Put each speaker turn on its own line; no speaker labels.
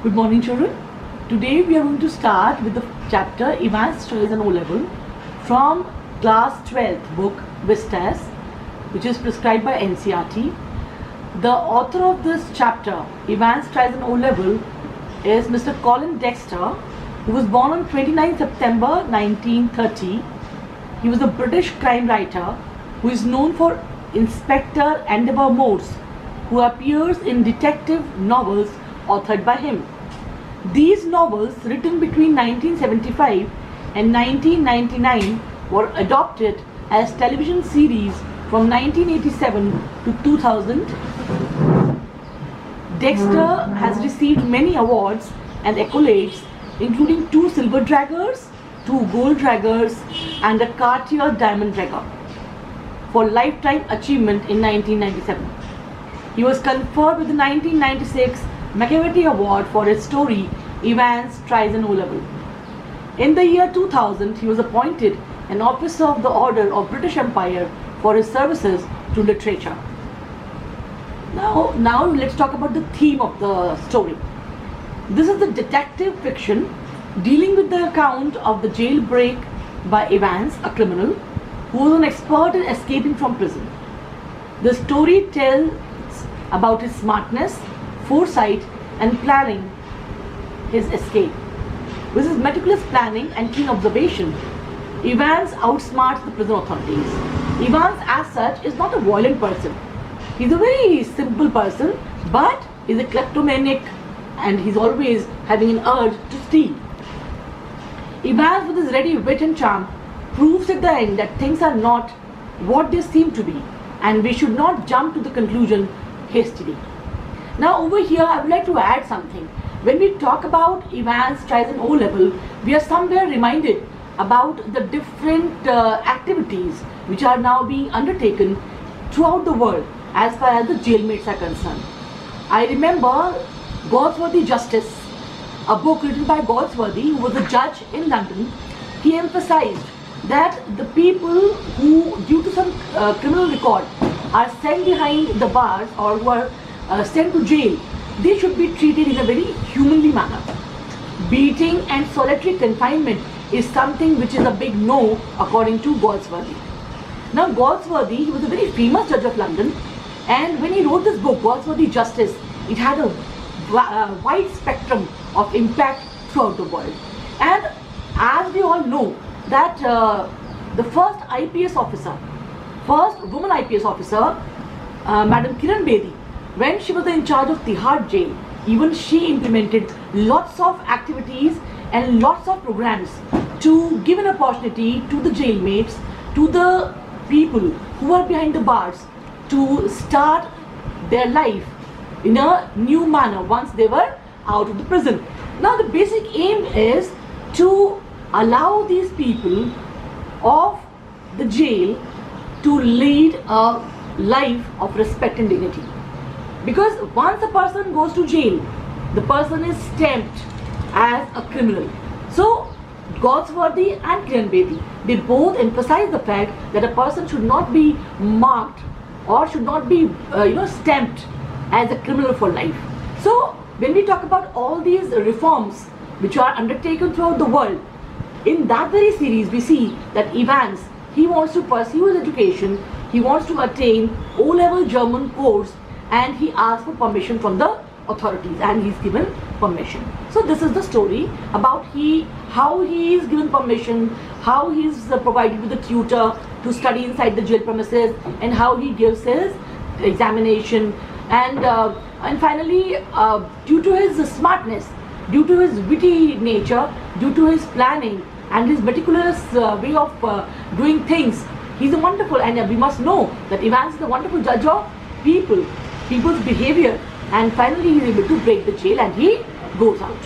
Good morning, children. Today we are going to start with the chapter Advanced Studies and O-Level from class 12th book Vistas, which is prescribed by NCERT. The author of this chapter, Advanced Studies and O-Level, is Mr. Colin Dexter, who was born on 29 September 1930. He was a British crime writer who is known for Inspector Endeavour Morse, who appears in detective novels authored by him. These novels, written between 1975 and 1999, were adopted as television series from 1987 to 2000. Dexter has received many awards and accolades, including 2 Silver Draggers, 2 Gold Draggers, and a Cartier Diamond Dragger for lifetime achievement in 1997. He was conferred with the 1996 Macavity Award for his story Evans Tries an O-Level. In the year 2000, he was appointed an Officer of the Order of British Empire for his services to literature. Now let's talk about the theme of the story. This is the detective fiction dealing with the account of the jailbreak by Evans, a criminal who was an expert in escaping from prison. The story tells about his smartness, foresight, and planning his escape. With his meticulous planning and keen observation, Evans outsmarts the prison authorities. Evans, as such, is not a violent person. He's a very simple person, but he's a kleptomaniac and he's always having an urge to steal. Evans, with his ready wit and charm, proves at the end that things are not what they seem to be, and we should not jump to the conclusion hastily. Now over here I would like to add something. When we talk about Evans Tries an O-Level, we are somewhere reminded about the different activities which are now being undertaken throughout the world as far as the jailmates are concerned. I remember Goldsworthy Justice, a book written by Goldsworthy, who was a judge in London. He emphasized that the people who, due to some criminal record, are sent behind the bars or who are sent to jail, they should be treated in a very humanly manner. Beating and solitary confinement is something which is a big no according to Goldsworthy. Now Goldsworthy, he was a very famous judge of London, and when he wrote this book, Goldsworthy Justice, it had a wide spectrum of impact throughout the world. And as we all know that the first IPS officer, first woman IPS officer, Madam Kiran Bedi, when she was in charge of Tihar jail, even she implemented lots of activities and lots of programs to give an opportunity to the jailmates, to the people who are behind the bars, to start their life in a new manner once they were out of the prison. Now the basic aim is to allow these people of the jail to lead a life of respect and dignity. Because once a person goes to jail, the person is stamped as a criminal. So Goldsworthy and Kiran Bedi, they both emphasize the fact that a person should not be marked or should not be stamped as a criminal for life. So when we talk about all these reforms which are undertaken throughout the world, in that very series we see that Evans, he wants to pursue his education, he wants to attain O-level German course, and he asks for permission from the authorities and he's given permission. So this is the story about how he is given permission, how he is provided with a tutor to study inside the jail premises, and how he gives his examination, and finally due to his smartness, due to his witty nature, due to his planning and his meticulous way of doing things, he's a wonderful, and we must know that Evans is a wonderful judge of people's behavior, and finally he is able to break the jail and he goes out.